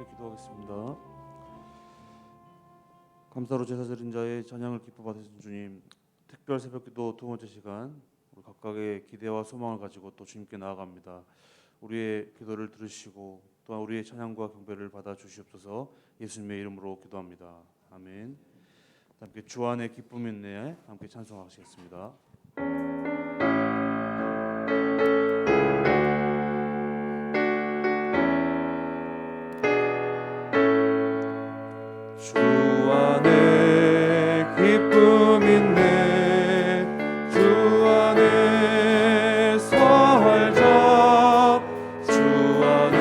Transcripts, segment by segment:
함께 기도하겠습니다. 감사로 제사드린 자의 찬양을 기뻐 받으신 주님, 특별 새벽기도 두 번째 시간, 우리 각각의 기대와 소망을 가지고 또 주님께 나아갑니다. 우리의 기도를 들으시고 또한 우리의 찬양과 경배를 받아 주시옵소서. 예수님의 이름으로 기도합니다. 아멘. 함께 주 안에 기쁨이 있네 함께 찬송하시겠습니다. 주 안에 기쁨 있네 주 안에 살자 주 안에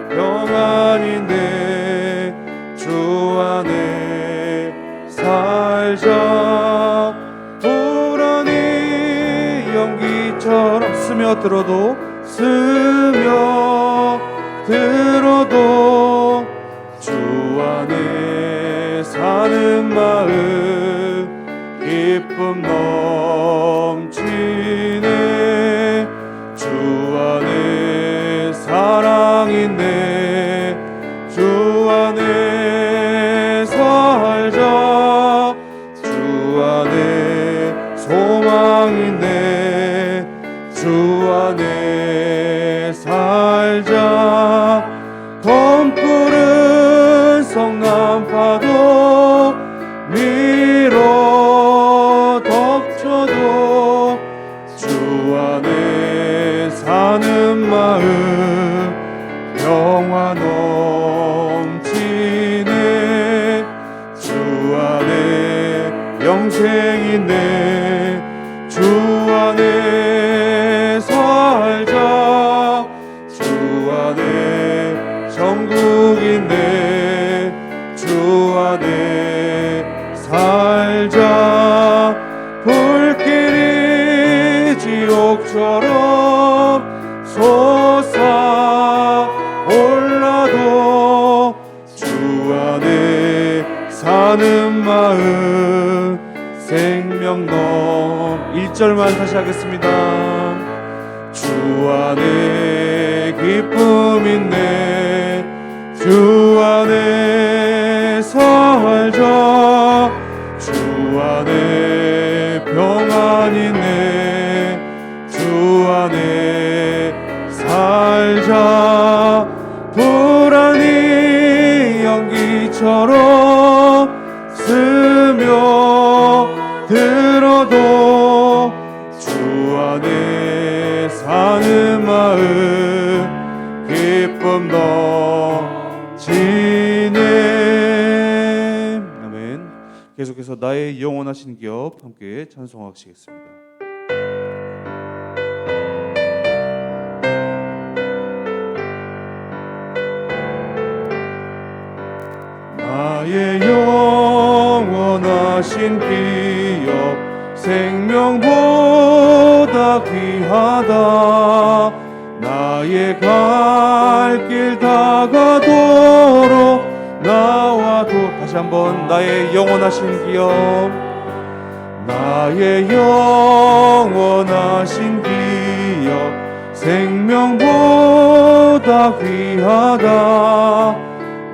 평안 있네 주 안에 살자 불안이 연기처럼 스며들어도 주 안에 사는 마음 기쁨 넘치네 주 안에 사랑 있네 주 안에 살자 주 안에 소망 있네 주 안에 살자 검푸른 성난파도 밀어 덮쳐도 주 안에 사는 마음 평화 넘치네 주 안에 영생 있네 주 안에 살자 주 안에 천국 있네 주 안에 살자 불길이 지옥처럼 솟아올라도 주 안에 사는 마음 생명 넘 1절만 다시 하겠습니다. 주 안에 기쁨 있네 주 안에 살자 주 안에 평안 있네 주 안에 살자 불안이 연기처럼 스며들어도 주 안에 사는 마음 기쁨 넘치네. 아멘. 계속해서 나의 영원하신 기업 함께 찬송하시겠습니다. 나의 영원하신 기업 생명보다 귀하다 나의 갈 길 다가도록 나와도 다시 한번 나의 영원하신 기업 나의 영원하신 기업 생명보다 귀하다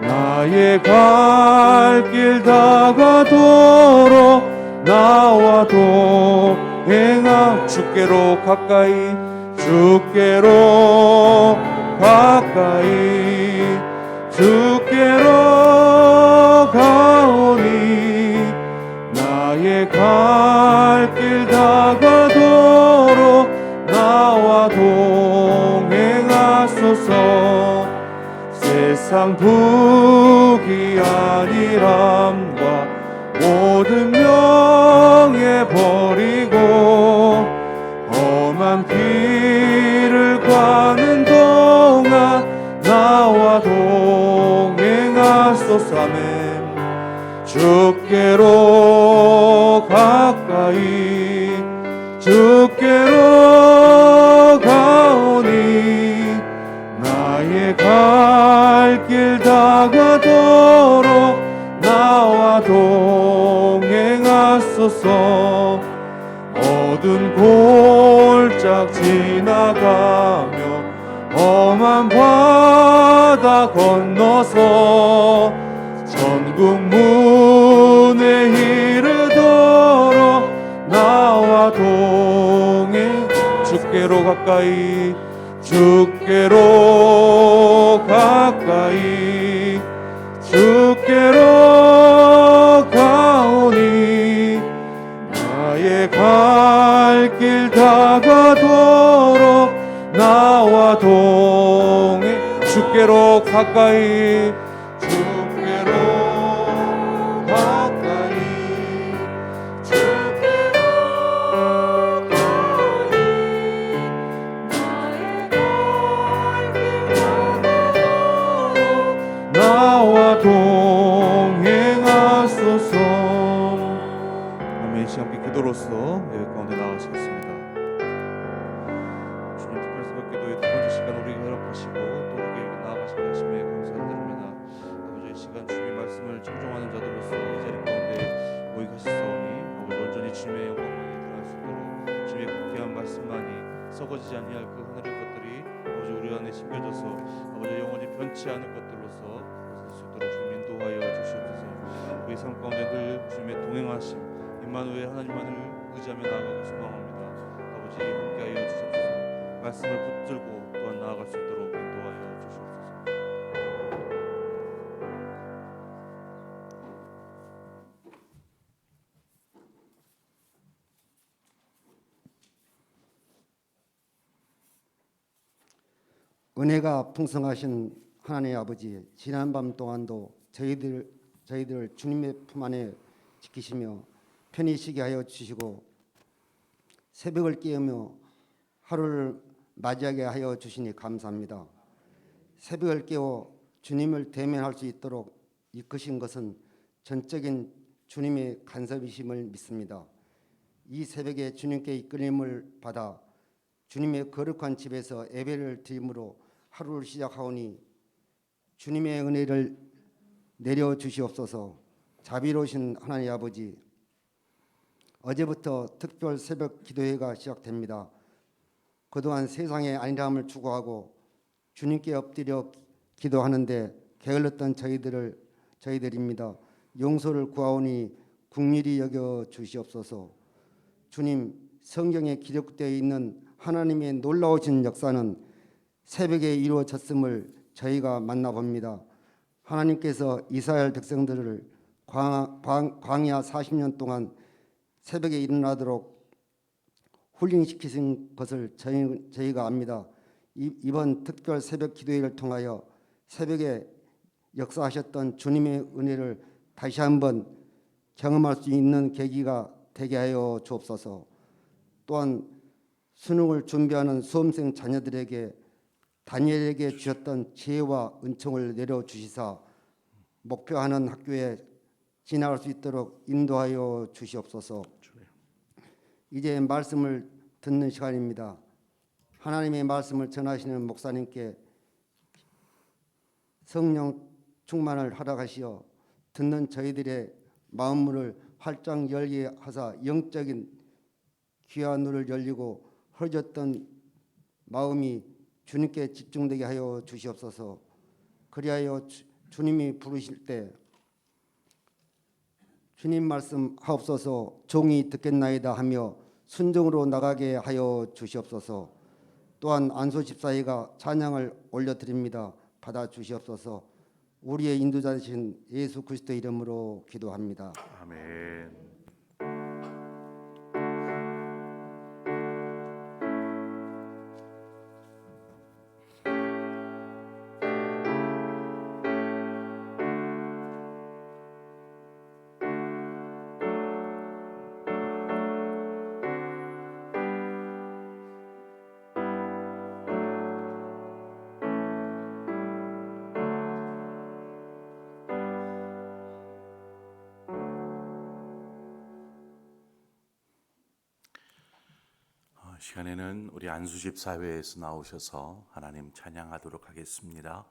나의 갈 길 다가도록 나와도 행하 주께로 가까이 주께로 가까이 주께로 가오니 나의 갈 길 다가도록 나와 동행하소서 세상 부귀 아니람과 모든 명예 버리고 험한 길을 가는 동안 나와 동행하소서 아멘 주께로 가까이 주께로 가오니 나의 갈 길 다가도록 나와 동행하소서 어두운 골짝 지나가며 험한 바다 건너서 천국 문에 이르도록 나와 동행. 주께로 가까이, 주께로 가까이, 주께로 가오니 나의 갈 길 다가도록 나와 동행. 주께로 가까이, 주께로 가까이, 주께로 가까이, 나의 갈 길 다가도록 나와 동행하소서. 아멘. 이 시간 기도로서 예배 가운데 나가시겠습니다. 주님, 특별 새벽 기도의 두 번째 시간 우리에게 허락하시고 또 우리에게 나아가시게 하심에 감사드립니다. 아버지, 이 시간 주님의 말씀을 청종하는 자들로서 이 자리 가운데 모이가셨사오니 아버지, 온전히 주님의 영광을 드러날 수 있도록 주님의 구귀한 말씀만이 썩어지지 아니할 그 하늘의 것들이 아버지 우리 안에 심겨져서 아버지 영원히 변치 않을 것들로서 벗을 수 있도록 주님 인도하여 주시옵소서. 우리 삶 가운데 늘 주님의 동행하심 임마누엘 하나님만을 의지하며 나아가고 소망합니다. 아버지, 함께하여 주시옵소서. 말씀을 붙들고 또한 나아갈 수 있도록 인도하여 주시옵소서. 은혜가 풍성하신 하나님 아버지, 지난 밤 동안도 저희들 주님의 품 안에 지키시며 편히 쉬게 하여 주시고 새벽을 깨우며 하루를 맞이하게 하여 주시니 감사합니다. 새벽을 깨워 주님을 대면할 수 있도록 이끄신 것은 전적인 주님의 간섭이심을 믿습니다. 이 새벽에 주님께 이끌림을 받아 주님의 거룩한 집에서 예배를 드림으로 하루를 시작하오니 주님의 은혜를 내려 주시옵소서. 자비로우신 하나님 아버지, 어제부터 특별 새벽 기도회가 시작됩니다. 그동안 세상의 안일함을 추구하고 주님께 엎드려 기도하는데 게을렀던 저희들입니다. 용서를 구하오니 긍휼히 여겨 주시옵소서. 주님, 성경에 기록되어 있는 하나님의 놀라우신 역사는 새벽에 이루어졌음을 저희가 만나봅니다. 하나님께서 이스라엘 백성들을 광야 40년 동안 새벽에 일어나도록 훈련시키신 것을 저희가 압니다. 이번 특별 새벽 기도회를 통하여 새벽에 역사하셨던 주님의 은혜를 다시 한번 경험할 수 있는 계기가 되게 하여 주옵소서. 또한 수능을 준비하는 수험생 자녀들에게 다니엘에게 주셨던 지혜와 은총을 내려주시사 목표하는 학교에 진학할 수 있도록 인도하여 주시옵소서. 이제 말씀을 듣는 시간입니다. 하나님의 말씀을 전하시는 목사님께 성령 충만을 허락하시어 듣는 저희들의 마음문을 활짝 열게 하사 영적인 귀와 눈을 열리고 헐졌던 마음이 주님께 집중되게 하여 주시옵소서. 그리하여 주님이 부르실 때 주님 말씀 하옵소서, 종이 듣겠나이다 하며 순종으로 나가게 하여 주시옵소서. 또한 안수 집사회가 찬양을 올려드립니다. 받아 주시옵소서. 우리의 인도자이신 예수 그리스도 이름으로 기도합니다. 아멘. 시간에는 우리 안수집 사회에서 나오셔서 하나님 찬양하도록 하겠습니다.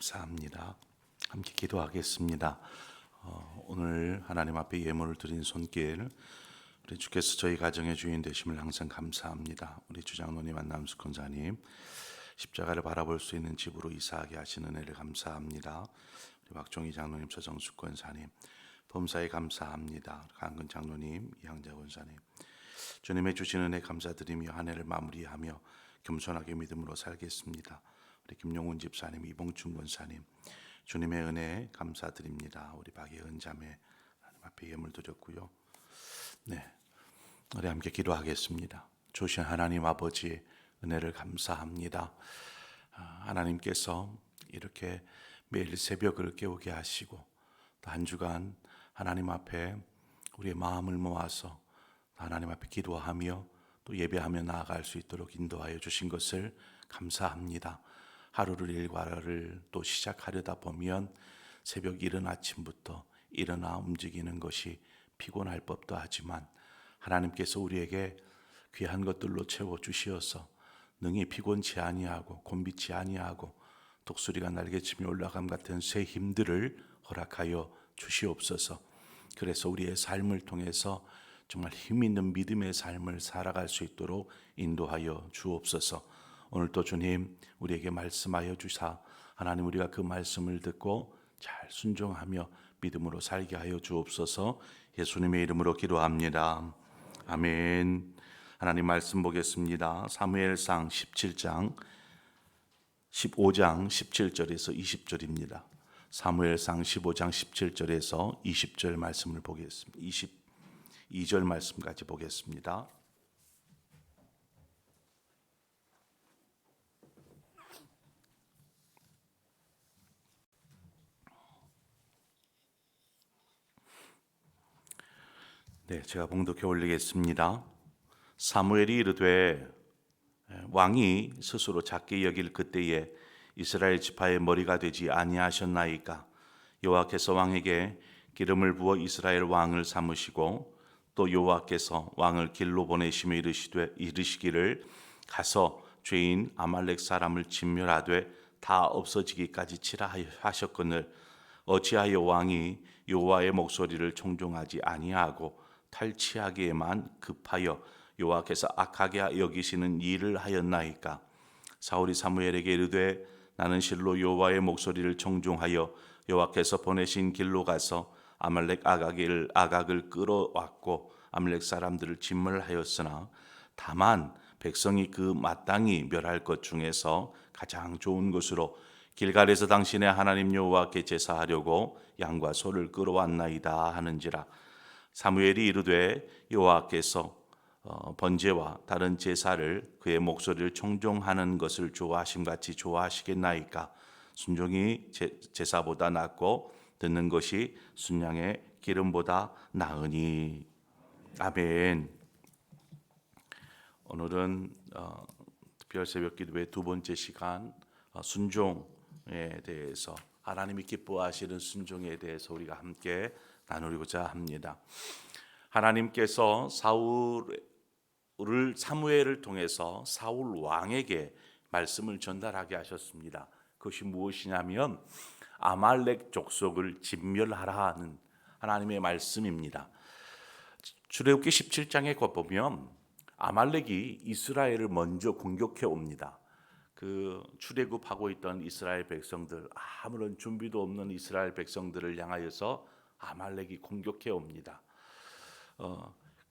감사합니다. 함께 기도하겠습니다. 오늘 하나님 앞에 예물을 드린 손길, 우리 주께서 저희 가정의 주인 되심을 항상 감사합니다. 우리 주장로님 안남수 권사님, 십자가를 바라볼 수 있는 집으로 이사하게 하시는 은혜를 감사합니다. 우리 박종희 장로님, 서정숙 권사님, 범사에 감사합니다. 강근 장로님, 이항자 권사님, 주님의 주신 은혜 감사드리며 한 해를 마무리하며 겸손하게 믿음으로 살겠습니다. 우리 김용훈 집사님, 이봉춘 권사님, 주님의 은혜 감사드립니다. 우리 박예은 자매 하나님 앞에 예물 드렸고요. 네, 우리 함께 기도하겠습니다. 주신 하나님 아버지 은혜를 감사합니다. 하나님께서 이렇게 매일 새벽을 깨우게 하시고 또 한 주간 하나님 앞에 우리의 마음을 모아서 하나님 앞에 기도하며 또 예배하며 나아갈 수 있도록 인도하여 주신 것을 감사합니다. 하루를 일과를 또 시작하려다 보면 새벽 이른 아침부터 일어나 움직이는 것이 피곤할 법도 하지만 하나님께서 우리에게 귀한 것들로 채워 주시어서 능히 피곤치 아니하고 곤비치 아니하고 독수리가 날개치며 올라감 같은 새 힘들을 허락하여 주시옵소서. 그래서 우리의 삶을 통해서 정말 힘 있는 믿음의 삶을 살아갈 수 있도록 인도하여 주옵소서. 오늘도 주님 우리에게 말씀하여 주사 하나님 우리가 그 말씀을 듣고 잘 순종하며 믿음으로 살게 하여 주옵소서. 예수님의 이름으로 기도합니다. 아멘. 하나님 말씀 보겠습니다. 사무엘상 17장 15장 17절에서 20절입니다. 사무엘상 15장 17절에서 20절 말씀을 보겠습니다. 22절 말씀까지 보겠습니다. 네, 제가 봉독해 올리겠습니다. 사무엘이 이르되 왕이 스스로 작게 여길 그때에 이스라엘 지파의 머리가 되지 아니하셨나이까. 여호와께서 왕에게 기름을 부어 이스라엘 왕을 삼으시고 또 여호와께서 왕을 길로 보내시며 이르시기를 가서 죄인 아말렉 사람을 진멸하되 다 없어지기까지 치라 하셨거늘 어찌하여 왕이 여호와의 목소리를 청종하지 아니하고 탈취하기에만 급하여 여호와께서 악하게 여기시는 일을 하였나이까. 사울이 사무엘에게 이르되 나는 실로 여호와의 목소리를 청종하여 여호와께서 보내신 길로 가서 아말렉 아각을 끌어왔고 아말렉 사람들을 진멸하였으나 다만 백성이 그 마땅히 멸할 것 중에서 가장 좋은 것으로 길갈에서 당신의 하나님 여호와께 제사하려고 양과 소를 끌어왔나이다 하는지라. 사무엘이 이르되 여호와께서 번제와 다른 제사를 그의 목소리를 청종하는 것을 좋아하심같이 좋아하시겠나이까. 순종이 제사보다 낫고 듣는 것이 순양의 기름보다 나으니. 아멘. 오늘은 특별 새벽 기도의 두 번째 시간 순종에 대해서 하나님이 기뻐하시는 순종에 대해서 우리가 함께 나누고자 합니다. 하나님께서 사무엘을 통해서 사울 왕에게 말씀을 전달하게 하셨습니다. 그것이 무엇이냐면 아말렉 족속을 진멸하라 하는 하나님의 말씀입니다. 출애굽기 17장에 보면 아말렉이 이스라엘을 먼저 공격해 옵니다. 그 출애굽하고 있던 이스라엘 백성들, 아무런 준비도 없는 이스라엘 백성들을 향하여서 아말렉이 공격해 옵니다.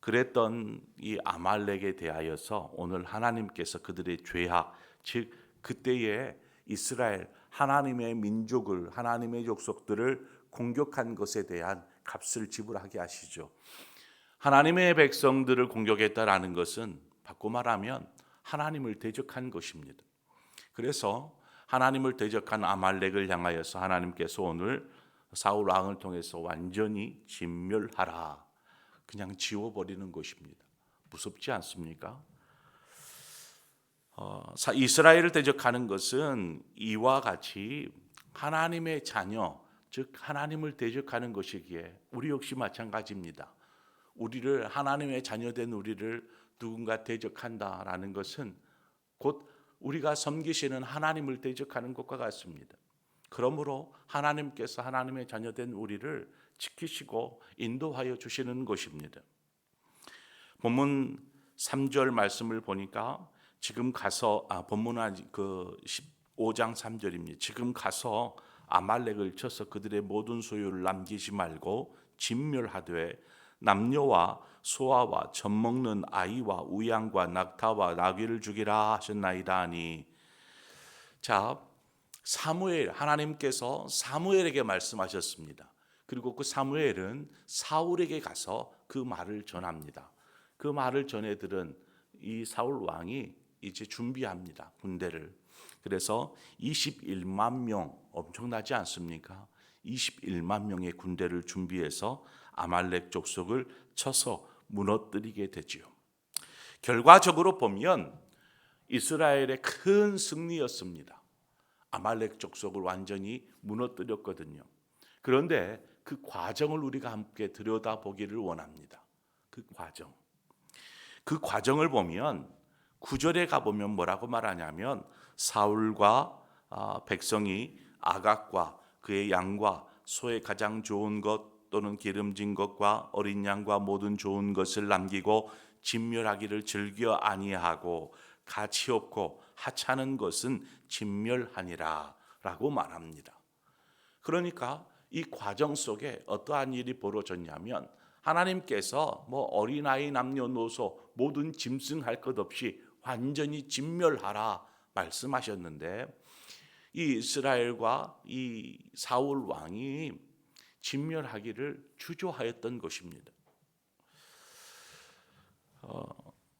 그랬던 이 아말렉에 대하여서 오늘 하나님께서 그들의 죄악, 즉 그때의 이스라엘 하나님의 민족을, 하나님의 족속들을 공격한 것에 대한 값을 지불하게 하시죠. 하나님의 백성들을 공격했다라는 것은 바꿔 말하면 하나님을 대적한 것입니다. 그래서 하나님을 대적한 아말렉을 향하여서 하나님께서 오늘 사울 왕을 통해서 완전히 진멸하라, 그냥 지워버리는 것입니다. 무섭지 않습니까? 이스라엘을 대적하는 것은 이와 같이 하나님의 자녀, 즉 하나님을 대적하는 것이기에 우리 역시 마찬가지입니다. 우리를, 하나님의 자녀된 우리를 누군가 대적한다라는 것은 곧 우리가 섬기시는 하나님을 대적하는 것과 같습니다. 그러므로 하나님께서 하나님의 자녀된 우리를 지키시고 인도하여 주시는 것입니다. 본문 3절 말씀을 보니까 지금 가서 본문은 그 15장 3절입니다. 지금 가서 아말렉을 쳐서 그들의 모든 소유를 남기지 말고 진멸하되 남녀와 소아와 젖 먹는 아이와 우양과 낙타와 나귀를 죽이라 하셨나이다 하니, 자, 사무엘, 하나님께서 사무엘에게 말씀하셨습니다. 그리고 그 사무엘은 사울에게 가서 그 말을 전합니다. 그 말을 전해 들은 이 사울 왕이 이제 준비합니다, 군대를. 그래서 21만 명, 엄청나지 않습니까? 21만 명의 군대를 준비해서 아말렉 족속을 쳐서 무너뜨리게 되지요. 결과적으로 보면 이스라엘의 큰 승리였습니다. 아말렉 족속을 완전히 무너뜨렸거든요. 그런데 그 과정을 우리가 함께 들여다보기를 원합니다. 그 과정을 보면 9절에 가보면 뭐라고 말하냐면 사울과 백성이 아각과 그의 양과 소의 가장 좋은 것 또는 기름진 것과 어린 양과 모든 좋은 것을 남기고 진멸하기를 즐겨 아니하고 가치 없고 하찮은 것은 진멸하니라 라고 말합니다. 그러니까 이 과정 속에 어떠한 일이 벌어졌냐면 하나님께서 어린아이 남녀노소 모든 짐승할 것 없이 완전히 진멸하라 말씀하셨는데 이 이스라엘과 이 사울 왕이 진멸하기를 주저하였던 것입니다.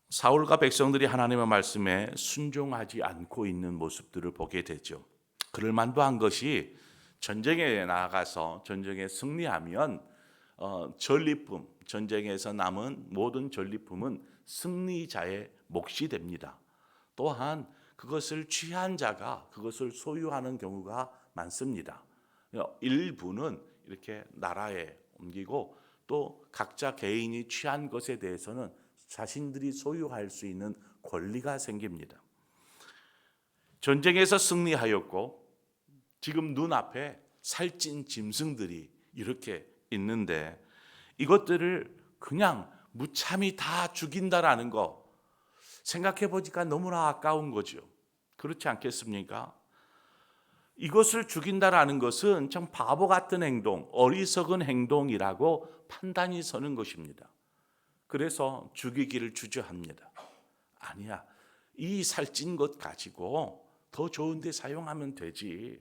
사울과 백성들이 하나님의 말씀에 순종하지 않고 있는 모습들을 보게 되죠. 그럴 만도 한 것이 전쟁에 나가서 전쟁에 승리하면 전리품, 전쟁에서 남은 모든 전리품은 승리자의 몫이 됩니다. 또한 그것을 취한 자가 그것을 소유하는 경우가 많습니다. 일부는 이렇게 나라에 옮기고 또 각자 개인이 취한 것에 대해서는 자신들이 소유할 수 있는 권리가 생깁니다. 전쟁에서 승리하였고 지금 눈앞에 살찐 짐승들이 이렇게 있는데 이것들을 그냥 무참히 다 죽인다라는 거 생각해 보니까 너무나 아까운 거죠. 그렇지 않겠습니까? 이것을 죽인다라는 것은 참 바보 같은 행동, 어리석은 행동이라고 판단이 서는 것입니다. 그래서 죽이기를 주저합니다. 아니야, 이 살찐 것 가지고 더 좋은 데 사용하면 되지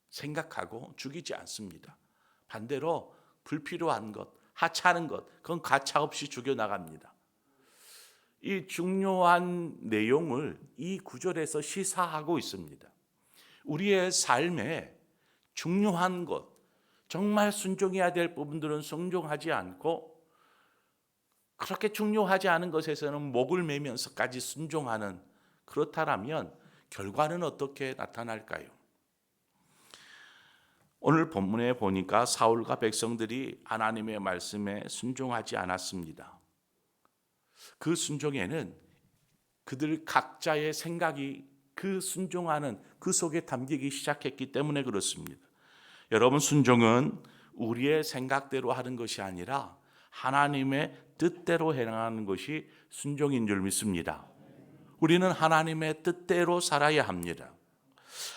생각하고 죽이지 않습니다. 반대로 불필요한 것, 하찮은 것, 그건 가차없이 죽여나갑니다. 이 중요한 내용을 이 구절에서 시사하고 있습니다. 우리의 삶에 중요한 것, 정말 순종해야 될 부분들은 순종하지 않고 그렇게 중요하지 않은 것에서는 목을 매면서까지 순종하는, 그렇다면 결과는 어떻게 나타날까요? 오늘 본문에 보니까 사울과 백성들이 하나님의 말씀에 순종하지 않았습니다. 그 순종에는 그들 각자의 생각이 그 순종하는 그 속에 담기기 시작했기 때문에 그렇습니다. 여러분, 순종은 우리의 생각대로 하는 것이 아니라 하나님의 뜻대로 행하는 것이 순종인 줄 믿습니다. 우리는 하나님의 뜻대로 살아야 합니다.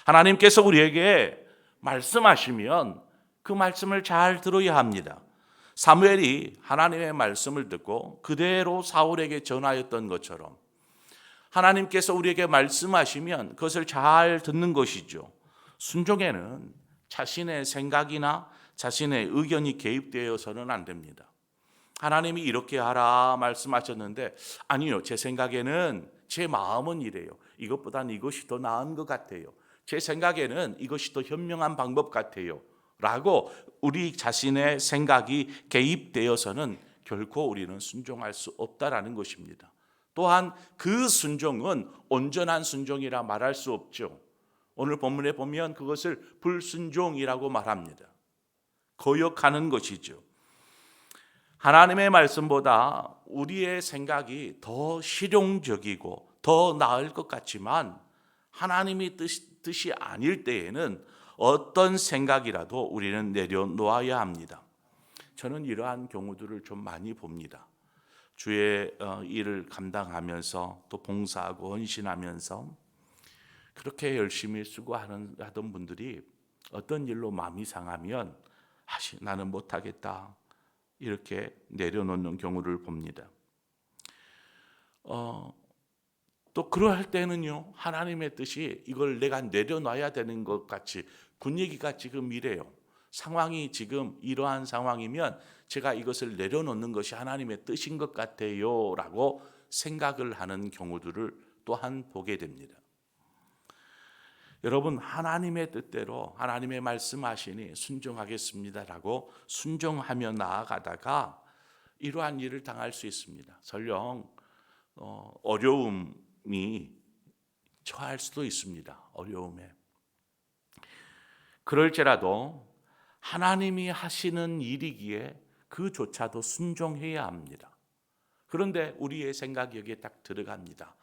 하나님께서 우리에게 말씀하시면 그 말씀을 잘 들어야 합니다. 사무엘이 하나님의 말씀을 듣고 그대로 사울에게 전하였던 것처럼 하나님께서 우리에게 말씀하시면 그것을 잘 듣는 것이죠. 순종에는 자신의 생각이나 자신의 의견이 개입되어서는 안 됩니다. 하나님이 이렇게 하라 말씀하셨는데 아니요, 제 생각에는 제 마음은 이래요. 이것보다는 이것이 더 나은 것 같아요. 제 생각에는 이것이 더 현명한 방법 같아요. 라고 우리 자신의 생각이 개입되어서는 결코 우리는 순종할 수 없다라는 것입니다. 또한 그 순종은 온전한 순종이라 말할 수 없죠. 오늘 본문에 보면 그것을 불순종이라고 말합니다. 거역하는 것이죠. 하나님의 말씀보다 우리의 생각이 더 실용적이고 더 나을 것 같지만 하나님이 뜻이 아닐 때에는 어떤 생각이라도 우리는 내려놓아야 합니다. 저는 이러한 경우들을 좀 많이 봅니다. 주의 일을 감당하면서 또 봉사하고 헌신하면서 그렇게 열심히 수고하던 분들이 어떤 일로 마음이 상하면 나는 못하겠다 이렇게 내려놓는 경우를 봅니다. 또 그러할 때는요, 하나님의 뜻이 이걸 내가 내려놔야 되는 것 같이 분위기가 지금 이래요. 상황이 지금 이러한 상황이면 제가 이것을 내려놓는 것이 하나님의 뜻인 것 같아요 라고 생각을 하는 경우들을 또한 보게 됩니다. 여러분, 하나님의 뜻대로 하나님의 말씀하시니 순종하겠습니다라고 순종하며 나아가다가 이러한 일을 당할 수 있습니다. 설령 어려움이 처할 수도 있습니다. 어려움에. 그럴지라도 하나님이 하시는 일이기에 그조차도 순종해야 합니다. 그런데 우리의 생각이 여기에 딱 들어갑니다.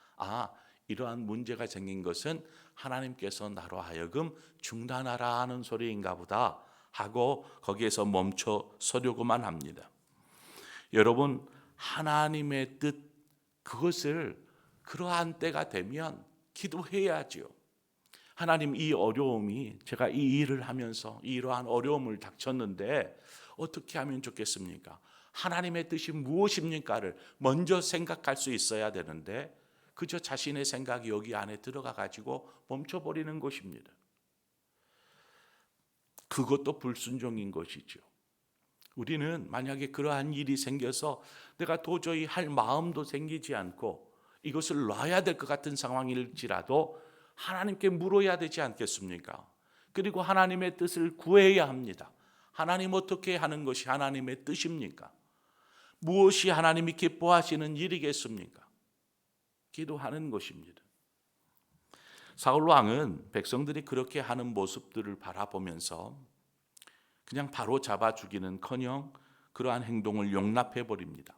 이러한 문제가 생긴 것은 하나님께서 나로 하여금 중단하라 하는 소리인가 보다 하고 거기에서 멈춰 서려고만 합니다. 여러분, 하나님의 뜻 그것을 그러한 때가 되면 기도해야죠. 하나님, 이 어려움이 제가 이 일을 하면서 이러한 어려움을 닥쳤는데 어떻게 하면 좋겠습니까? 하나님의 뜻이 무엇입니까를 먼저 생각할 수 있어야 되는데 그저 자신의 생각이 여기 안에 들어가 가지고 멈춰버리는 것입니다. 그것도 불순종인 것이죠. 우리는 만약에 그러한 일이 생겨서 내가 도저히 할 마음도 생기지 않고 이것을 놔야 될 것 같은 상황일지라도 하나님께 물어야 되지 않겠습니까? 그리고 하나님의 뜻을 구해야 합니다. 하나님 어떻게 하는 것이 하나님의 뜻입니까? 무엇이 하나님이 기뻐하시는 일이겠습니까? 기도하는 것입니다. 사울 왕은 백성들이 그렇게 하는 모습들을 바라보면서 그냥 바로 잡아 죽이는커녕 그러한 행동을 용납해 버립니다.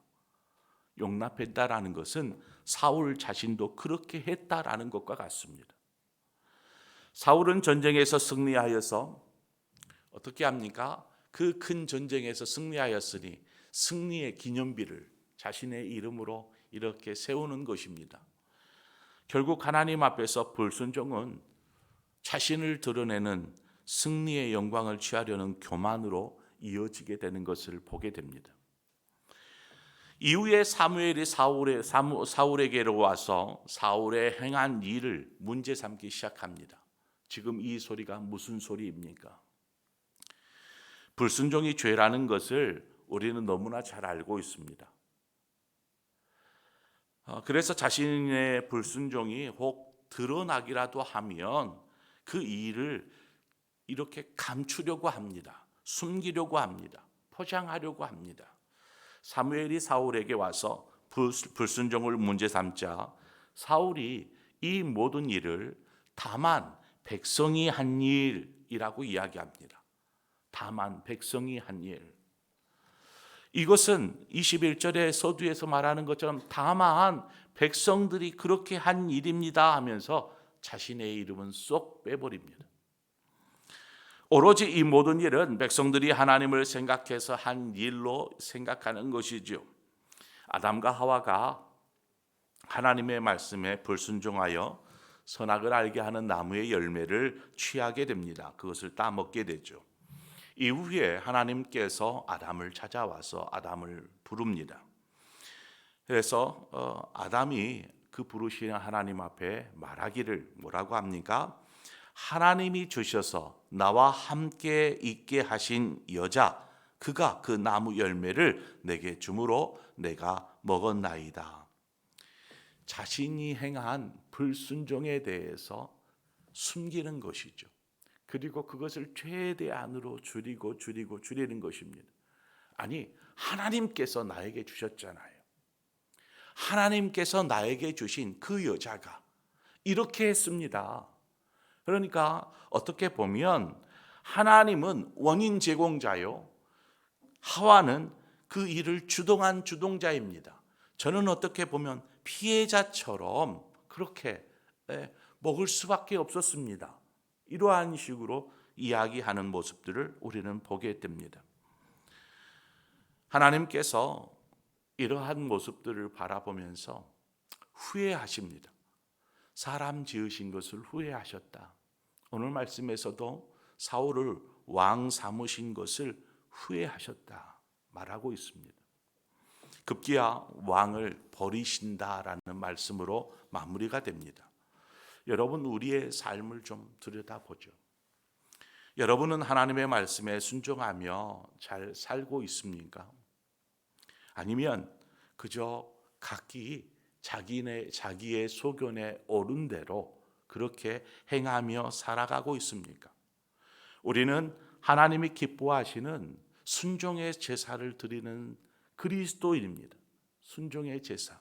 용납했다라는 것은 사울 자신도 그렇게 했다라는 것과 같습니다. 사울은 전쟁에서 승리하여서 어떻게 합니까? 그 큰 전쟁에서 승리하였으니 승리의 기념비를 자신의 이름으로 이렇게 세우는 것입니다. 결국 하나님 앞에서 불순종은 자신을 드러내는 승리의 영광을 취하려는 교만으로 이어지게 되는 것을 보게 됩니다. 이후에 사무엘이 사울에게로 와서 사울의 행한 일을 문제 삼기 시작합니다. 지금 이 소리가 무슨 소리입니까? 불순종이 죄라는 것을 우리는 너무나 잘 알고 있습니다. 그래서 자신의 불순종이 혹 드러나기라도 하면 그 일을 이렇게 감추려고 합니다. 숨기려고 합니다. 포장하려고 합니다. 사무엘이 사울에게 와서 불순종을 문제 삼자 사울이 이 모든 일을 다만 백성이 한 일이라고 이야기합니다. 다만 백성이 한 일. 이것은 21절의 서두에서 말하는 것처럼 다만 백성들이 그렇게 한 일입니다 하면서 자신의 이름은 쏙 빼버립니다. 오로지 이 모든 일은 백성들이 하나님을 생각해서 한 일로 생각하는 것이죠. 아담과 하와가 하나님의 말씀에 불순종하여 선악을 알게 하는 나무의 열매를 취하게 됩니다. 그것을 따먹게 되죠. 이후에 하나님께서 아담을 찾아와서 아담을 부릅니다. 그래서 아담이 그 부르시는 하나님 앞에 말하기를 뭐라고 합니까? 하나님이 주셔서 나와 함께 있게 하신 여자, 그가 그 나무 열매를 내게 주므로 내가 먹었나이다. 자신이 행한 불순종에 대해서 숨기는 것이죠. 그리고 그것을 최대한으로 줄이는 것입니다. 아니, 하나님께서 나에게 주셨잖아요. 하나님께서 나에게 주신 그 여자가 이렇게 했습니다. 그러니까 어떻게 보면 하나님은 원인 제공자요, 하와는 그 일을 주동한 주동자입니다. 저는 어떻게 보면 피해자처럼 그렇게 먹을 수밖에 없었습니다. 이러한 식으로 이야기하는 모습들을 우리는 보게 됩니다. 하나님께서 이러한 모습들을 바라보면서 후회하십니다. 사람 지으신 것을 후회하셨다. 오늘 말씀에서도 사울을 왕 삼으신 것을 후회하셨다 말하고 있습니다. 급기야 왕을 버리신다라는 말씀으로 마무리가 됩니다. 여러분, 우리의 삶을 좀 들여다보죠. 여러분은 하나님의 말씀에 순종하며 잘 살고 있습니까? 아니면 그저 각기 자기의 소견에 옳은 대로 그렇게 행하며 살아가고 있습니까? 우리는 하나님이 기뻐하시는 순종의 제사를 드리는 그리스도인입니다. 순종의 제사.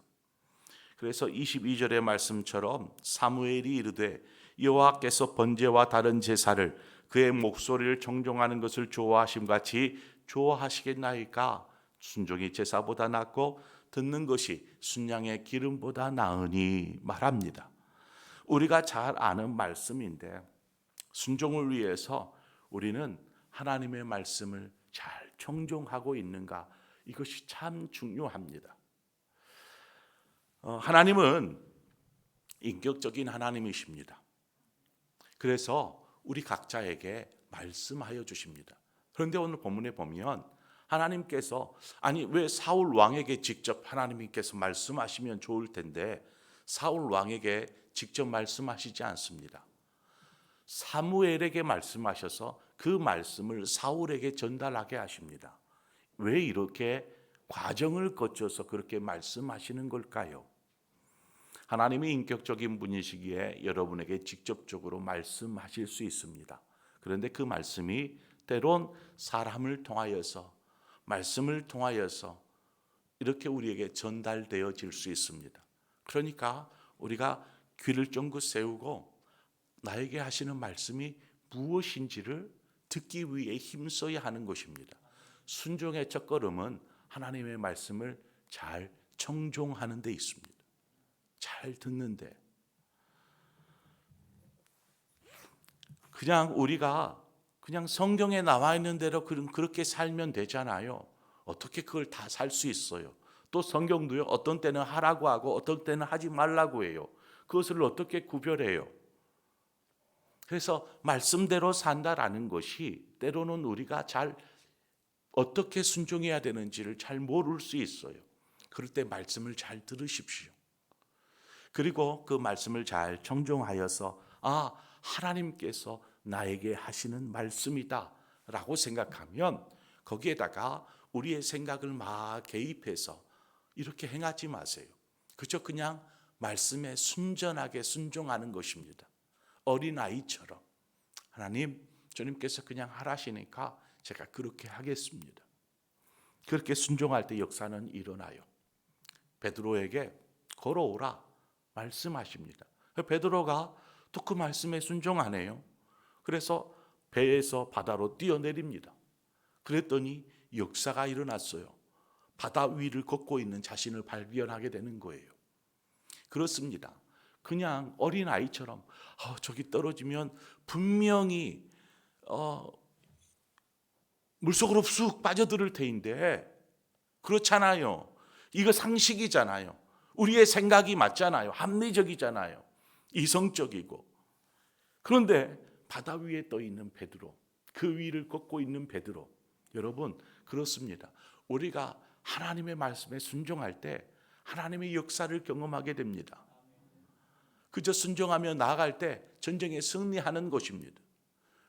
그래서 22절의 말씀처럼 사무엘이 이르되 여호와께서 번제와 다른 제사를 그의 목소리를 청종하는 것을 좋아하심 같이 좋아하시겠나이까? 순종이 제사보다 낫고 듣는 것이 순양의 기름보다 나으니 말합니다. 우리가 잘 아는 말씀인데 순종을 위해서 우리는 하나님의 말씀을 잘 청종하고 있는가? 이것이 참 중요합니다. 하나님은 인격적인 하나님이십니다. 그래서 우리 각자에게 말씀하여 주십니다. 그런데 오늘 본문에 보면 하나님께서 왜 사울 왕에게 직접 하나님께서 말씀하시면 좋을 텐데 사울 왕에게 직접 말씀하시지 않습니다. 사무엘에게 말씀하셔서 그 말씀을 사울에게 전달하게 하십니다. 왜 이렇게 과정을 거쳐서 그렇게 말씀하시는 걸까요? 하나님이 인격적인 분이시기에 여러분에게 직접적으로 말씀하실 수 있습니다. 그런데 그 말씀이 때론 사람을 통하여서, 말씀을 통하여서 이렇게 우리에게 전달되어질 수 있습니다. 그러니까 우리가 귀를 쫑긋 세우고 나에게 하시는 말씀이 무엇인지를 듣기 위해 힘써야 하는 것입니다. 순종의 첫걸음은 하나님의 말씀을 잘 청종하는 데 있습니다. 잘 듣는데, 그냥 우리가 그냥 성경에 나와 있는 대로 그렇게 살면 되잖아요. 어떻게 그걸 다 살 수 있어요? 또 성경도요, 어떤 때는 하라고 하고 어떤 때는 하지 말라고 해요. 그것을 어떻게 구별해요? 그래서 말씀대로 산다라는 것이 때로는 우리가 잘 어떻게 순종해야 되는지를 잘 모를 수 있어요. 그럴 때 말씀을 잘 들으십시오. 그리고 그 말씀을 잘 청종하여서 하나님께서 나에게 하시는 말씀이다 라고 생각하면 거기에다가 우리의 생각을 막 개입해서 이렇게 행하지 마세요. 그저 그냥 말씀에 순전하게 순종하는 것입니다. 어린아이처럼 하나님, 주님께서 그냥 하라시니까 제가 그렇게 하겠습니다. 그렇게 순종할 때 역사는 일어나요. 베드로에게 걸어오라 말씀하십니다. 베드로가 또 그 말씀에 순종하네요. 그래서 배에서 바다로 뛰어내립니다. 그랬더니 역사가 일어났어요. 바다 위를 걷고 있는 자신을 발견하게 되는 거예요. 그렇습니다. 그냥 어린아이처럼 저기 떨어지면 분명히 물속으로 쑥 빠져들 테인데 그렇잖아요. 이거 상식이잖아요. 우리의 생각이 맞잖아요. 합리적이잖아요. 이성적이고. 그런데 바다 위에 떠 있는 베드로, 그 위를 걷고 있는 베드로, 여러분 그렇습니다. 우리가 하나님의 말씀에 순종할 때 하나님의 역사를 경험하게 됩니다. 그저 순종하며 나아갈 때 전쟁에 승리하는 것입니다.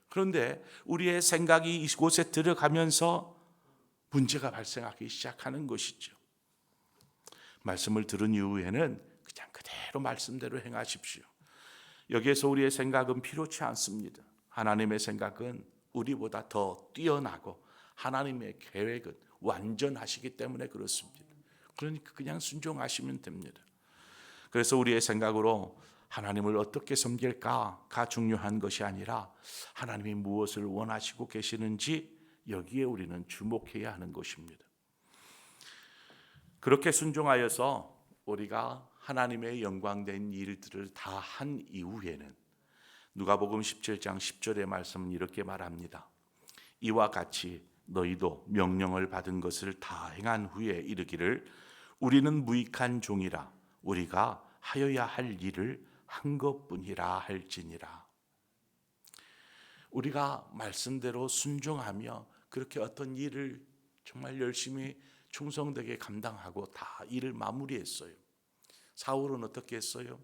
그런데 우리의 생각이 이곳에 들어가면서 문제가 발생하기 시작하는 것이죠. 말씀을 들은 이후에는 그냥 그대로 말씀대로 행하십시오. 여기에서 우리의 생각은 필요치 않습니다. 하나님의 생각은 우리보다 더 뛰어나고 하나님의 계획은 완전하시기 때문에 그렇습니다. 그러니까 그냥 순종하시면 됩니다. 그래서 우리의 생각으로 하나님을 어떻게 섬길까가 중요한 것이 아니라 하나님이 무엇을 원하시고 계시는지 여기에 우리는 주목해야 하는 것입니다. 그렇게 순종하여서 우리가 하나님의 영광된 일들을 다 한 이후에는 누가복음 17장 10절의 말씀은 이렇게 말합니다. 이와 같이 너희도 명령을 받은 것을 다 행한 후에 이르기를 우리는 무익한 종이라 우리가 하여야 할 일을 한 것뿐이라 할지니라. 우리가 말씀대로 순종하며 그렇게 어떤 일을 정말 열심히 충성되게 감당하고 다 일을 마무리했어요. 사울은 어떻게 했어요?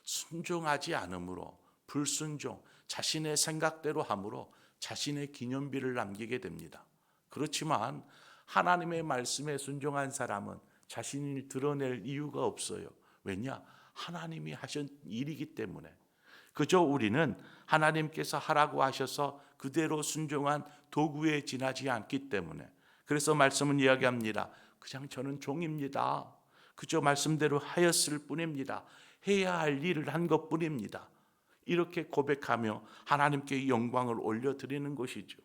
순종하지 않으므로 불순종, 자신의 생각대로 함으로 자신의 기념비를 남기게 됩니다. 그렇지만 하나님의 말씀에 순종한 사람은 자신을 드러낼 이유가 없어요. 왜냐? 하나님이 하신 일이기 때문에. 그저 우리는 하나님께서 하라고 하셔서 그대로 순종한 도구에 지나지 않기 때문에. 그래서 말씀은 이야기합니다. 그냥 저는 종입니다. 그저 말씀대로 하였을 뿐입니다. 해야 할 일을 한 것뿐입니다. 이렇게 고백하며 하나님께 영광을 올려드리는 것이죠.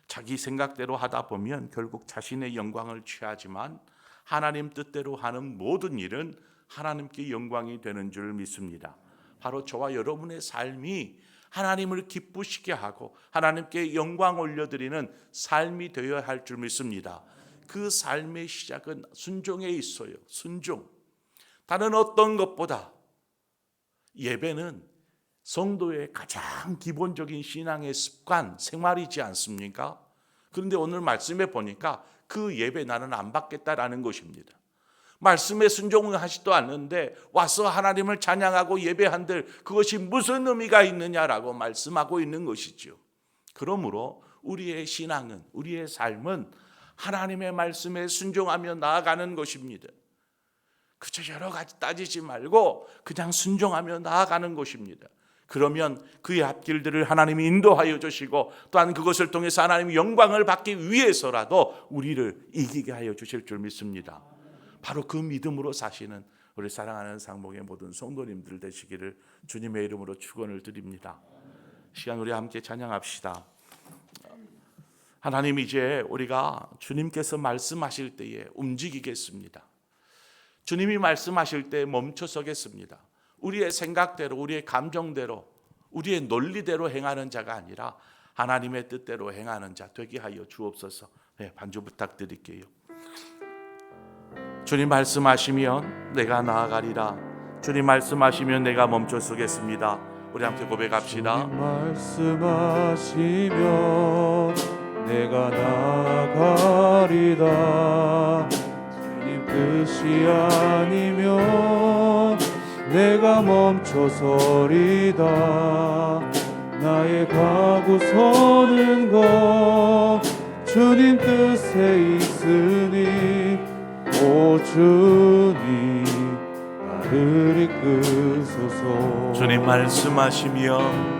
자기 생각대로 하다 보면 결국 자신의 영광을 취하지만 하나님 뜻대로 하는 모든 일은 하나님께 영광이 되는 줄 믿습니다. 바로 저와 여러분의 삶이 하나님을 기쁘시게 하고 하나님께 영광 올려드리는 삶이 되어야 할 줄 믿습니다. 그 삶의 시작은 순종에 있어요. 순종. 다른 어떤 것보다 예배는 성도의 가장 기본적인 신앙의 습관, 생활이지 않습니까? 그런데 오늘 말씀에 보니까 그 예배 나는 안 받겠다라는 것입니다. 말씀에 순종을 하지도 않는데 와서 하나님을 찬양하고 예배한들 그것이 무슨 의미가 있느냐라고 말씀하고 있는 것이죠. 그러므로 우리의 신앙은, 우리의 삶은 하나님의 말씀에 순종하며 나아가는 것입니다. 그저 여러 가지 따지지 말고 그냥 순종하며 나아가는 것입니다. 그러면 그의 앞길들을 하나님이 인도하여 주시고 또한 그것을 통해서 하나님의 영광을 받기 위해서라도 우리를 이기게 하여 주실 줄 믿습니다. 바로 그 믿음으로 사시는 우리 사랑하는 상봉의 모든 성도님들 되시기를 주님의 이름으로 축원을 드립니다. 시간 우리 함께 찬양합시다. 하나님, 이제 우리가 주님께서 말씀하실 때에 움직이겠습니다. 주님이 말씀하실 때 멈춰서겠습니다. 우리의 생각대로, 우리의 감정대로, 우리의 논리대로 행하는 자가 아니라 하나님의 뜻대로 행하는 자 되게 하여 주옵소서. 반주 부탁드릴게요. 주님 말씀하시면 내가 나아가리라. 주님 말씀하시면 내가 멈춰 서겠습니다. 우리 함께 고백합시다. 주님 말씀하시면 내가 나아가리라. 주님 뜻이 아니면 내가 멈춰서리다. 나의 가고 서는 것 주님 뜻에 있으니 오 주님 나를 이끄소서. 주님 말씀하시면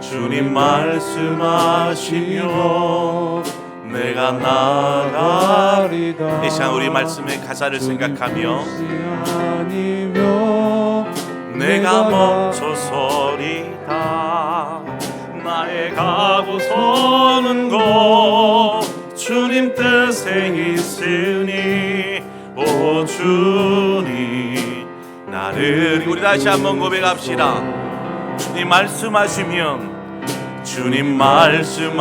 주님 말씀하시면 내가 나아가리다. 이 시간 우리 말씀의 가사를 생각하며 내가 멈춰서리다. 나의 가고 서는 곳 주님 뜻에 있으니 오 주님 나를 나를 우리 다시 한번 고백합시다. 주님 말씀하시면 주님 말씀하시면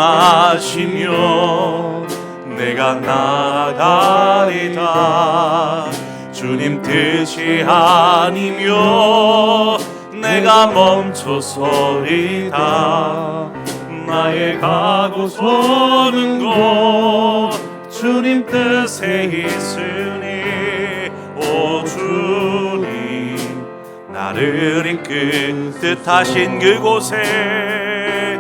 내가 나아가리다. 주님 뜻이 아니면 내가 멈춰서리다. 나의 가고서는 곳 주님 뜻에 있으니 오 주님 나를 이끌 뜻하신 그곳에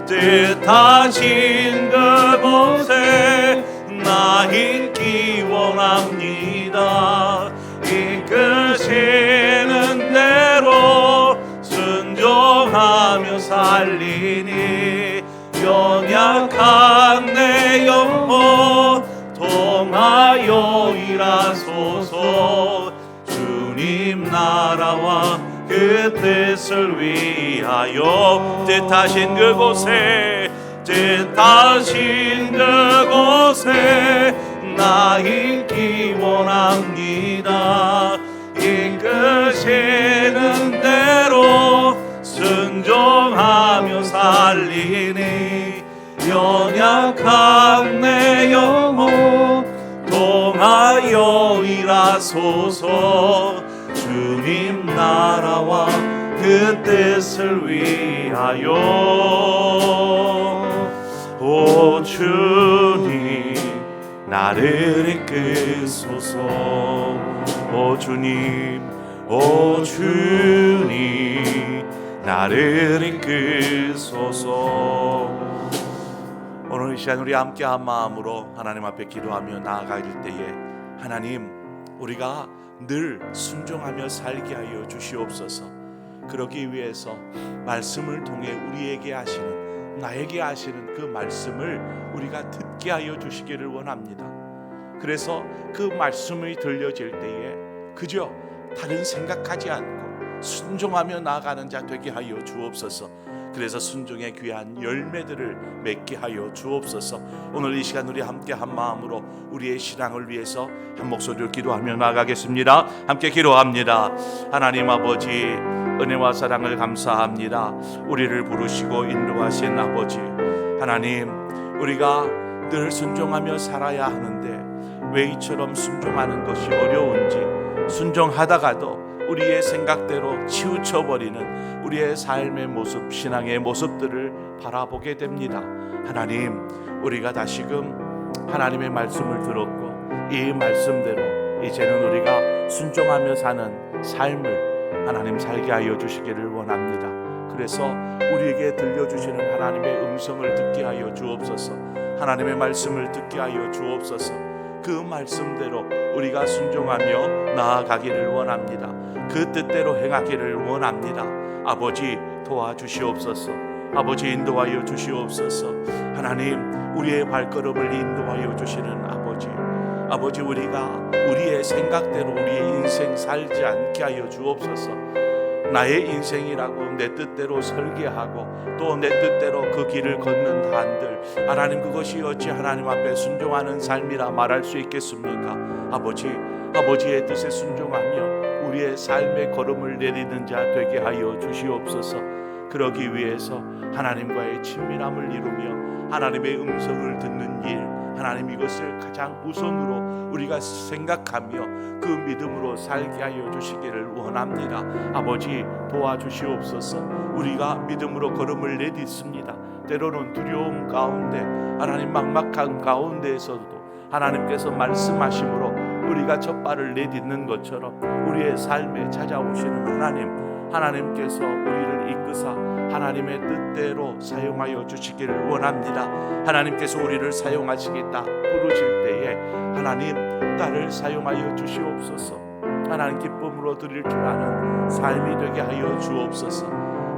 뜻하신 그곳에 나 있기 원합니다. 이끄시는 대로 순종하며 살리니 연약한 내 영혼 통하여 일하소서. 주님 나라와 그 뜻을 위하여 뜻하신 그곳에 뜻하신 그곳에 나 있기 원합니다. 이끄시는 대로 순종하며 살리니 연약한 내 영혼 통하여 일하소서. 주님 나라와 그 뜻을 위하여 오 주님 나를 이끄소서. 오 주님 오 주님 나를 이끄소서. 오늘 이 시간 우리 함께 한 마음으로 하나님 앞에 기도하며 나아갈 때에 하나님 우리가 늘 순종하며 살게 하여 주시옵소서. 그러기 위해서 말씀을 통해 우리에게 하시는 나에게 하시는 그 말씀을 우리가 듣게 하여 주시기를 원합니다. 그래서 그 말씀이 들려질 때에 그저 다른 생각하지 않고 순종하며 나아가는 자 되게 하여 주옵소서. 그래서 순종의 귀한 열매들을 맺게 하여 주옵소서. 오늘 이 시간 우리 함께 한 마음으로 우리의 신앙을 위해서 한 목소리로 기도하며 나아가겠습니다. 함께 기도합니다. 하나님 아버지 은혜와 사랑을 감사합니다. 우리를 부르시고 인도하신 아버지 하나님, 우리가 늘 순종하며 살아야 하는데 왜 이처럼 순종하는 것이 어려운지, 순종하다가도 우리의 생각대로 치우쳐버리는 우리의 삶의 모습, 신앙의 모습들을 바라보게 됩니다. 하나님, 우리가 다시금 하나님의 말씀을 들었고 이 말씀대로 이제는 우리가 순종하며 사는 삶을 하나님 살게 하여 주시기를 원합니다. 그래서 우리에게 들려주시는 하나님의 음성을 듣게 하여 주옵소서. 하나님의 말씀을 듣게 하여 주옵소서. 그 말씀대로 우리가 순종하며 나아가기를 원합니다. 그 뜻대로 행하기를 원합니다. 아버지 도와주시옵소서. 아버지 인도하여 주시옵소서. 하나님, 우리의 발걸음을 인도하여 주시는 아버지, 우리가 우리의 생각대로 우리의 인생 살지 않게 하여 주옵소서. 나의 인생이라고 내 뜻대로 설계하고 또 내 뜻대로 그 길을 걷는 한들 하나님, 그것이 어찌 하나님 앞에 순종하는 삶이라 말할 수 있겠습니까? 아버지의 뜻에 순종하며 우리의 삶의 걸음을 내리는 자 되게 하여 주시옵소서. 그러기 위해서 하나님과의 친밀함을 이루며 하나님의 음성을 듣는 일, 하나님 이것을 가장 우선으로 우리가 생각하며 그 믿음으로 살게 하여 주시기를 원합니다. 아버지 도와주시옵소서. 우리가 믿음으로 걸음을 내딛습니다. 때로는 두려움 가운데, 하나님 막막한 가운데에서도 하나님께서 말씀하심으로 우리가 첫 발을 내딛는 것처럼 우리의 삶에 찾아오시는 하나님께서 우리를 이끄사 하나님의 뜻대로 사용하여 주시기를 원합니다. 하나님께서 우리를 사용하시겠다 부르실 때에 하나님, 나를 사용하여 주시옵소서. 하나님 기쁨으로 드릴 줄 아는 삶이 되게 하여 주옵소서.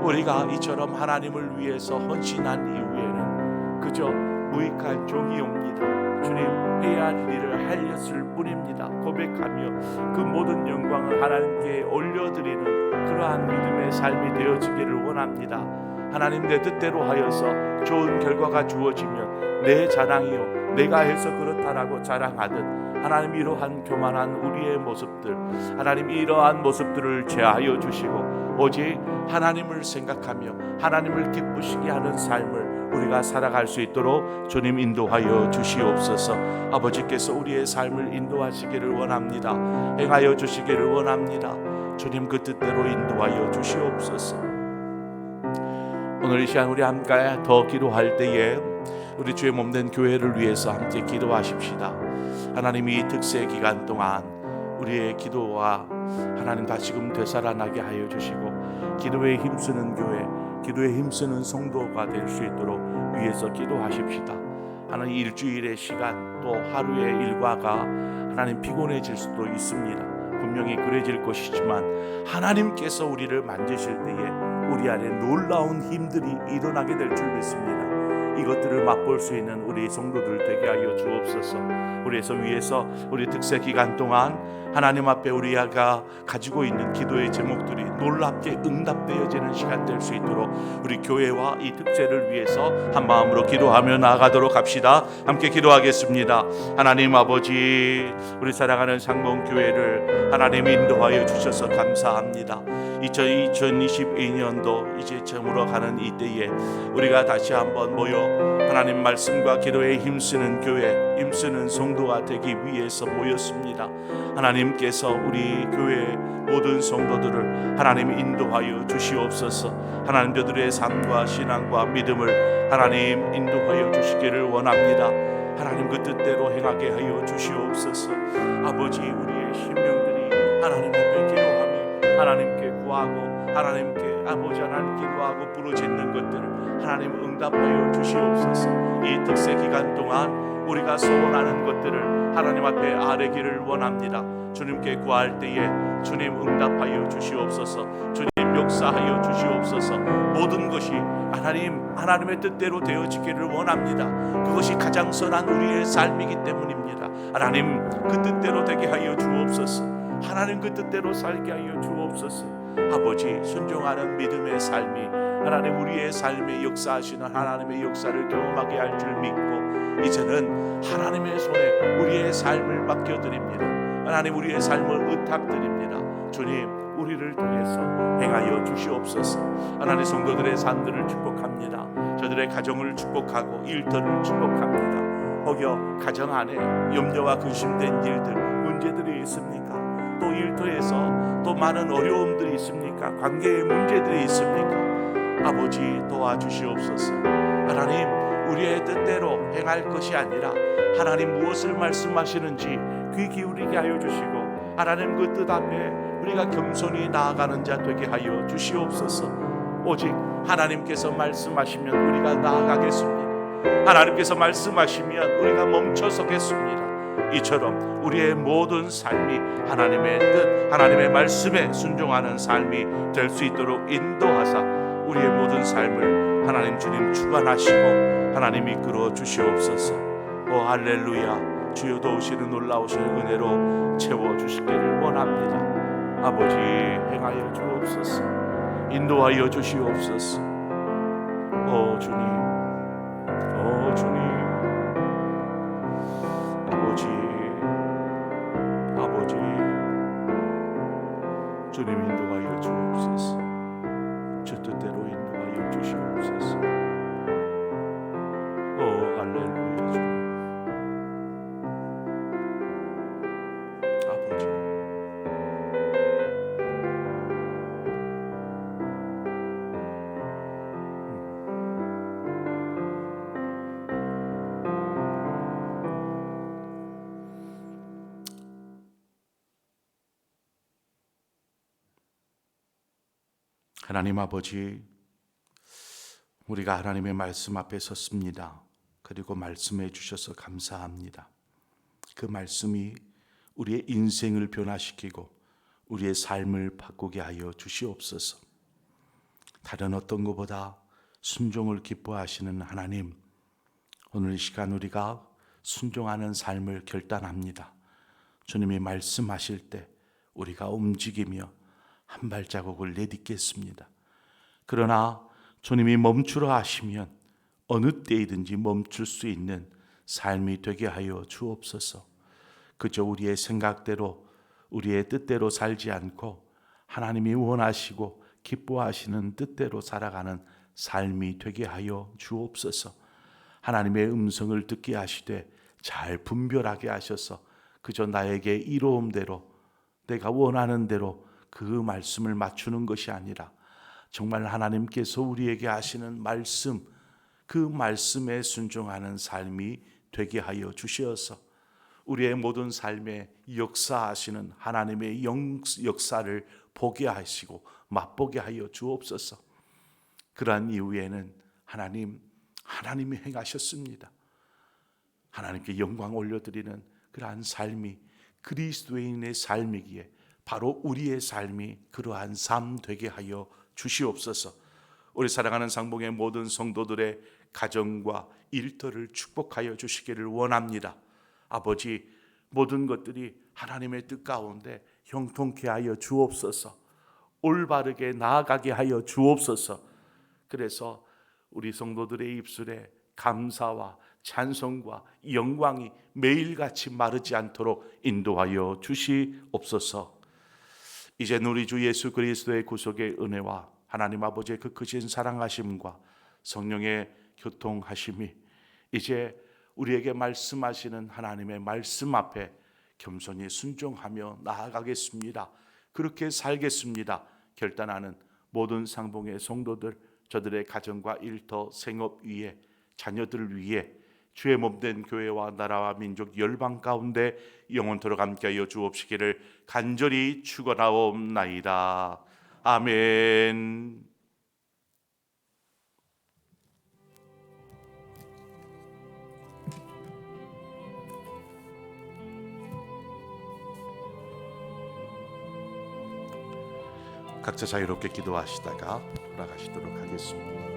우리가 이처럼 하나님을 위해서 헌신한 이후에는 그저 무익한 종이옵니다. 주님, 해야 할 일을 하였을 뿐입니다. 고백하며 그 모든 영광을 하나님께 올려드리는 그러한 믿음의 삶이 되어지기를 원합니다. 하나님, 내 뜻대로 하여서 좋은 결과가 주어지면 내 자랑이요 내가 해서 그렇다라고 자랑하듯 하나님 이러한 교만한 우리의 모습들, 하나님 이러한 모습들을 제하여 주시고 오직 하나님을 생각하며 하나님을 기쁘시게 하는 삶을 우리가 살아갈 수 있도록 주님 인도하여 주시옵소서. 아버지께서 우리의 삶을 인도하시기를 원합니다. 행하여 주시기를 원합니다. 주님 그 뜻대로 인도하여 주시옵소서. 오늘 이 시간 우리 함께 더 기도할 때에 우리 주의 몸된 교회를 위해서 함께 기도하십시다. 하나님 이 특세 기간 동안 우리의 기도와 하나님 다시금 되살아나게 하여 주시고 기도에 힘쓰는 교회, 기도에 힘쓰는 성도가 될 수 있도록 위해서 기도하십시다. 하나님 일주일의 시간 또 하루의 일과가 하나님 피곤해질 수도 있습니다. 분명히 그래질 것이지만 하나님께서 우리를 만지실 때에 우리 안에 놀라운 힘들이 일어나게 될 줄 믿습니다. 이것들을 맛볼 수 있는 우리 성도들 되게 하여 주옵소서. 우리에서 위해서 우리 특세 기간 동안 하나님 앞에 우리가 가지고 있는 기도의 제목들이 놀랍게 응답되어지는 시간 될 수 있도록 우리 교회와 이 특세를 위해서 한 마음으로 기도하며 나아가도록 합시다. 함께 기도하겠습니다. 하나님 아버지, 우리 사랑하는 상봉교회를 하나님 인도하여 주셔서 감사합니다. 2022년도 이제 저물어 가는 이때에 우리가 다시 한번 모여 하나님 말씀과 기도에 힘쓰는 교회, 힘쓰는 성도가 되기 위해서 모였습니다. 하나님께서 우리 교회 모든 성도들을 하나님 인도하여 주시옵소서. 하나님 저들의 삶과 신앙과 믿음을 하나님 인도하여 주시기를 원합니다. 하나님 그 뜻대로 행하게 하여 주시옵소서. 아버지, 우리의 심령들이 하나님 앞에 기도하며 하나님께 구하고 하나님께 아버지 하나님 기도하고 부르짖는 것들을 하나님 응답하여 주시옵소서. 이 특세 기간 동안 우리가 소원하는 것들을 하나님 앞에 아뢰기를 원합니다. 주님께 구할 때에 주님 응답하여 주시옵소서. 주님 역사하여 주시옵소서. 모든 것이 하나님의 뜻대로 되어지기를 원합니다. 그것이 가장 선한 우리의 삶이기 때문입니다. 하나님 그 뜻대로 되게 하여 주옵소서. 하나님 그 뜻대로 살게 하여 주옵소서. 아버지, 순종하는 믿음의 삶이 하나님 우리의 삶에 역사하시는 하나님의 역사를 경험하게 할 줄 믿고 이제는 하나님의 손에 우리의 삶을 맡겨드립니다. 하나님 우리의 삶을 의탁드립니다. 주님, 우리를 통해서 행하여 주시옵소서. 하나님 성도들의 삶들을 축복합니다. 저들의 가정을 축복하고 일터를 축복합니다. 혹여 가정 안에 염려와 근심된 일들, 문제들이 있습니까? 또 일터에서 또 많은 어려움들이 있습니까? 관계의 문제들이 있습니까? 아버지 도와주시옵소서. 하나님 우리의 뜻대로 행할 것이 아니라 하나님 무엇을 말씀하시는지 귀 기울이게 하여 주시고 하나님 그 뜻 앞에 우리가 겸손히 나아가는 자 되게 하여 주시옵소서. 오직 하나님께서 말씀하시면 우리가 나아가겠습니다. 하나님께서 말씀하시면 우리가 멈춰서겠습니다. 이처럼 우리의 모든 삶이 하나님의 뜻, 하나님의 말씀에 순종하는 삶이 될 수 있도록 인도하사 우리의 모든 삶을 하나님 주님 주관하시고 하나님 이끌어 주시옵소서. 오 할렐루야. 주여 도우시는 놀라우신 은혜로 채워주시기를 원합니다. 아버지 행하여 주옵소서. 인도하여 주시옵소서. 오 주님, 오 주님, 아버지 주님 인도하여 주옵소서. 주 뜻대로 인도하여 주시옵소서. 오 할렐루야. 주님 아버지, 하나님 아버지, 우리가 하나님의 말씀 앞에 섰습니다. 그리고 말씀해 주셔서 감사합니다. 그 말씀이 우리의 인생을 변화시키고 우리의 삶을 바꾸게 하여 주시옵소서. 다른 어떤 것보다 순종을 기뻐하시는 하나님, 오늘 이 시간 우리가 순종하는 삶을 결단합니다. 주님이 말씀하실 때 우리가 움직이며 한 발자국을 내딛겠습니다. 그러나 주님이 멈추라 하시면 어느 때이든지 멈출 수 있는 삶이 되게 하여 주옵소서. 그저 우리의 생각대로 우리의 뜻대로 살지 않고 하나님이 원하시고 기뻐하시는 뜻대로 살아가는 삶이 되게 하여 주옵소서. 하나님의 음성을 듣게 하시되 잘 분별하게 하셔서 그저 나에게 이로움대로 내가 원하는 대로 그 말씀을 맞추는 것이 아니라 정말 하나님께서 우리에게 하시는 말씀, 그 말씀에 순종하는 삶이 되게 하여 주시어서 우리의 모든 삶에 역사하시는 하나님의 역사를 보게 하시고 맛보게 하여 주옵소서. 그러한 이후에는 하나님이 행하셨습니다. 하나님께 영광 올려드리는 그러한 삶이 그리스도인의 삶이기에 바로 우리의 삶이 그러한 삶 되게 하여 주시옵소서. 우리 사랑하는 상봉의 모든 성도들의 가정과 일터를 축복하여 주시기를 원합니다. 아버지, 모든 것들이 하나님의 뜻 가운데 형통케 하여 주옵소서. 올바르게 나아가게 하여 주옵소서. 그래서 우리 성도들의 입술에 감사와 찬송과 영광이 매일같이 마르지 않도록 인도하여 주시옵소서. 이제 우리 주 예수 그리스도의 구속의 은혜와 하나님 아버지의 그 크신 사랑하심과 성령의 교통하심이 이제 우리에게 말씀하시는 하나님의 말씀 앞에 겸손히 순종하며 나아가겠습니다. 그렇게 살겠습니다. 결단하는 모든 상봉의 성도들, 저들의 가정과 일터, 생업 위에, 자녀들 위에 주의 몸된 교회와 나라와 민족 열방 가운데 영원토록 함께하여 주옵시기를 간절히 축원하옵나이다. 아멘. 각자 자유롭게 기도하시다가 돌아가시도록 하겠습니다.